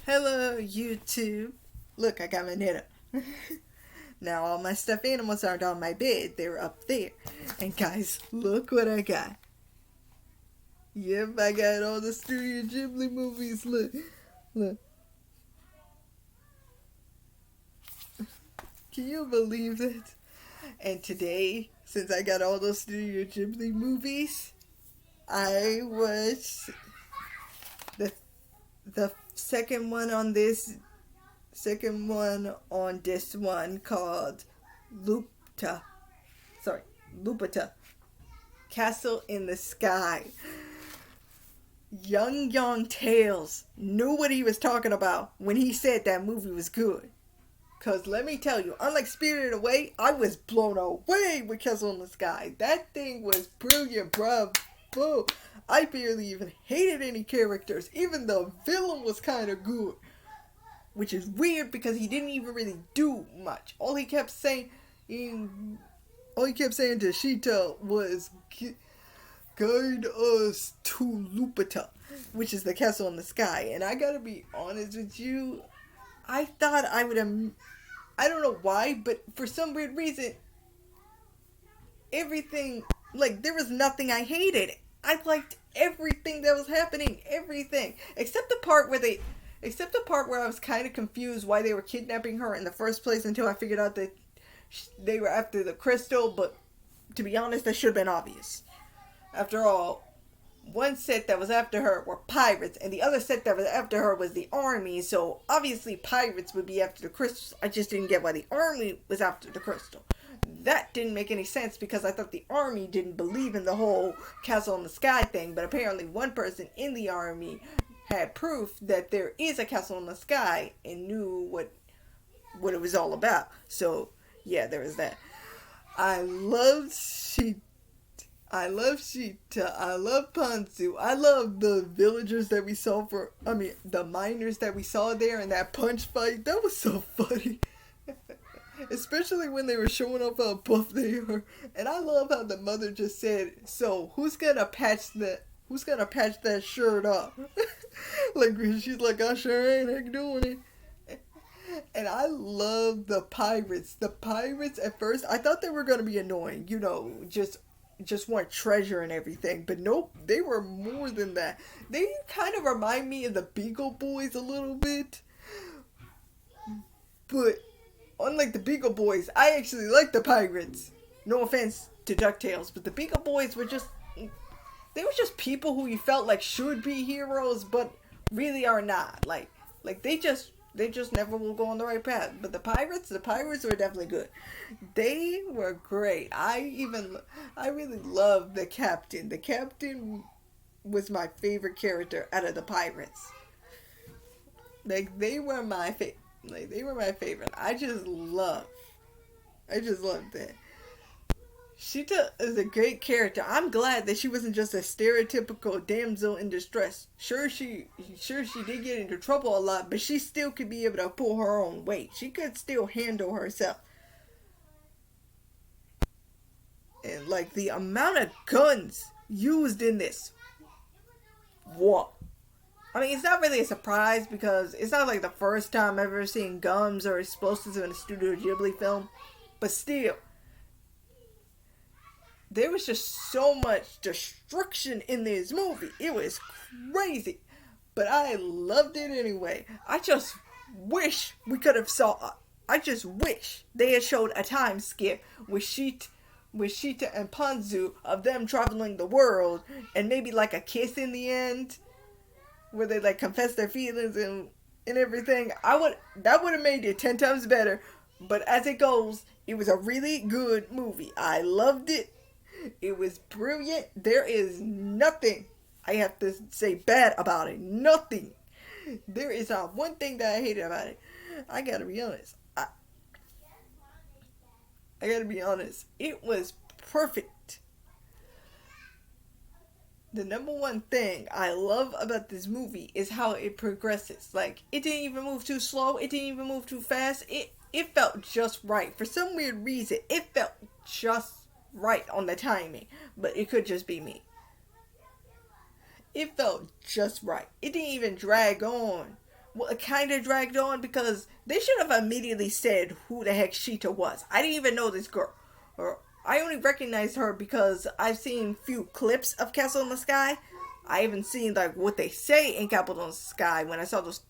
Hello, YouTube. Look, I got my net up. Now all my stuffed animals aren't on my bed, they're up there. And guys, look what I got. Yep, I got all the Studio Ghibli movies. Look, look. Can you believe it? And today, since I got all those Studio Ghibli movies, I watched the second one on this one called Luputa. Luputa. Castle in the Sky. Young Tails knew what he was talking about when he said that movie was good. Cause let me tell you, unlike Spirited Away, I was blown away with Castle in the Sky. That thing was brilliant, bravo. I barely even hated any characters. Even the villain was kind of good. Which is weird because he didn't even really do much. All he kept saying to Sheeta was, guide us to Laputa, which is the castle in the sky. And I gotta be honest with you, I thought I would have, I don't know why, but for some weird reason, everything, like, there was nothing I hated. I liked everything that was happening, everything, except the part where I was kind of confused why they were kidnapping her in the first place until I figured out that they were after the crystal, but to be honest, that should have been obvious. After all, one set that was after her were pirates, and the other set that was after her was the army, so obviously pirates would be after the crystals. I just didn't get why the army was after the crystal. That didn't make any sense because I thought the army didn't believe in the whole castle in the sky thing, but apparently one person in the army had proof that there is a castle in the sky and knew what it was all about. So, yeah, there was that. I love Sheeta. I love Panzu. I love the villagers that we saw the miners that we saw there in that punch fight. That was so funny. Especially when they were showing off how buff they are. And I love how the mother just said, so who's gonna patch that shirt up? Like, she's like, I sure ain't doing it. And I love the pirates. The pirates, at first, I thought they were gonna be annoying. You know, just want treasure and everything. But nope, they were more than that. They kind of remind me of the Beagle Boys a little bit. But unlike the Beagle Boys, I actually like the pirates. No offense to DuckTales, but the Beagle Boys were just people who you felt like should be heroes, but really are not. Like they just never will go on the right path. But the pirates were definitely good. They were great. I really loved the captain. The captain was my favorite character out of the pirates. They were my favorite. I just loved that. Sheeta is a great character. I'm glad that she wasn't just a stereotypical damsel in distress. Sure she did get into trouble a lot, but she still could be able to pull her own weight. She could still handle herself. And like the amount of guns used in this. Whoa. I mean, it's not really a surprise because it's not like the first time I've ever seen guns or explosives in a Studio Ghibli film. But still, there was just so much destruction in this movie. It was crazy. But I loved it anyway. I just wish we could have I just wish they had showed a time skip with Sheeta and Panzu of them traveling the world and maybe like a kiss in the end where they like confess their feelings and everything. That would have made it 10 times better. But as it goes, it was a really good movie. I loved it. It was brilliant. There is nothing I have to say bad about it. Nothing. There is not one thing that I hated about it. I gotta be honest. I gotta be honest. It was perfect. The number one thing I love about this movie is how it progresses. Like, it didn't even move too slow. It didn't even move too fast. It felt just right. For some weird reason, it felt just right on the timing. But it could just be me. It felt just right. It didn't even drag on well, it kind of dragged on because they should have immediately said who the heck Sheeta was. I didn't even know this girl. Or I only recognized her because I've seen few clips of Castle in the Sky. I haven't seen like what they say in Castle in the Sky when I saw those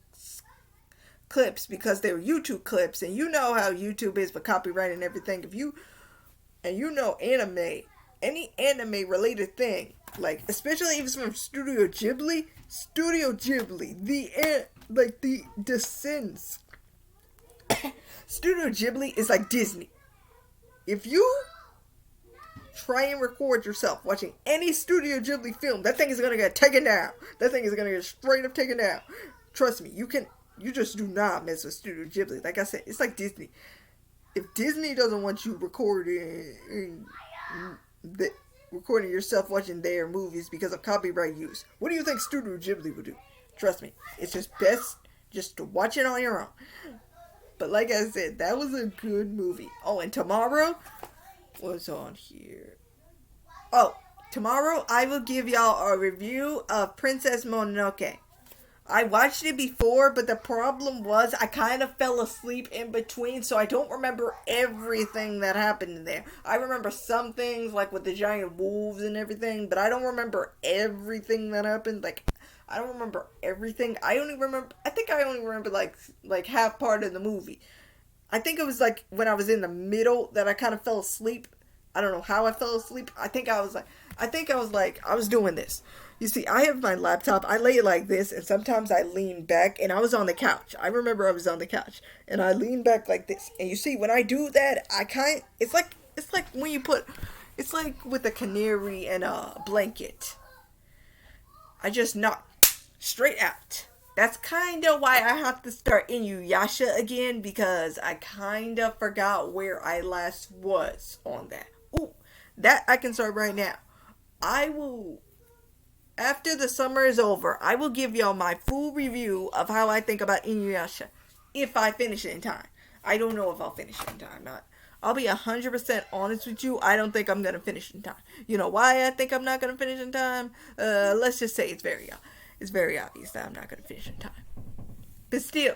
clips because they were YouTube clips, and you know how YouTube is for copyright and everything. If you know anime, any anime related thing, like especially if it's from Studio Ghibli, the Sins. Studio Ghibli is like Disney. If you try and record yourself watching any Studio Ghibli film, that thing is gonna get taken down. That thing is gonna get straight up taken down. Trust me, you just do not mess with Studio Ghibli. Like I said, it's like Disney. If Disney doesn't want you recording yourself watching their movies because of copyright use, what do you think Studio Ghibli would do? Trust me, it's just best just to watch it on your own. But like I said, that was a good movie. Oh, and tomorrow, what's on here? Oh, tomorrow I will give y'all a review of Princess Mononoke. I watched it before, but the problem was I kind of fell asleep in between, so I don't remember everything that happened in there. I remember some things, like with the giant wolves and everything, but I don't remember everything that happened. Like, I don't remember everything. I think I only remember like half part of the movie. I think it was like when I was in the middle that I kind of fell asleep. I don't know how I fell asleep. I was doing this. You see, I have my laptop, I lay it like this, and sometimes I lean back, and I was on the couch. I remember I was on the couch, and I lean back like this. And you see, when I do that, it's like when you it's like with a canary and a blanket. I just knock straight out. That's kind of why I have to start Inuyasha again, because I kind of forgot where I last was on that. Ooh, that I can start right now. After the summer is over, I will give y'all my full review of how I think about Inuyasha. If I finish it in time. I don't know if I'll finish it in time. I'll be 100% honest with you. I don't think I'm going to finish in time. You know why I think I'm not going to finish in time? Let's just say it's very obvious that I'm not going to finish in time. But still,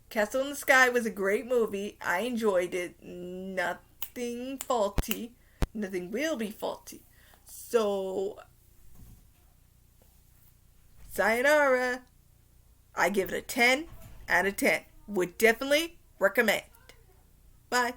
Castle in the Sky was a great movie. I enjoyed it. Nothing faulty. Nothing will be faulty. So, sayonara. I give it a 10 out of 10. Would definitely recommend. Bye.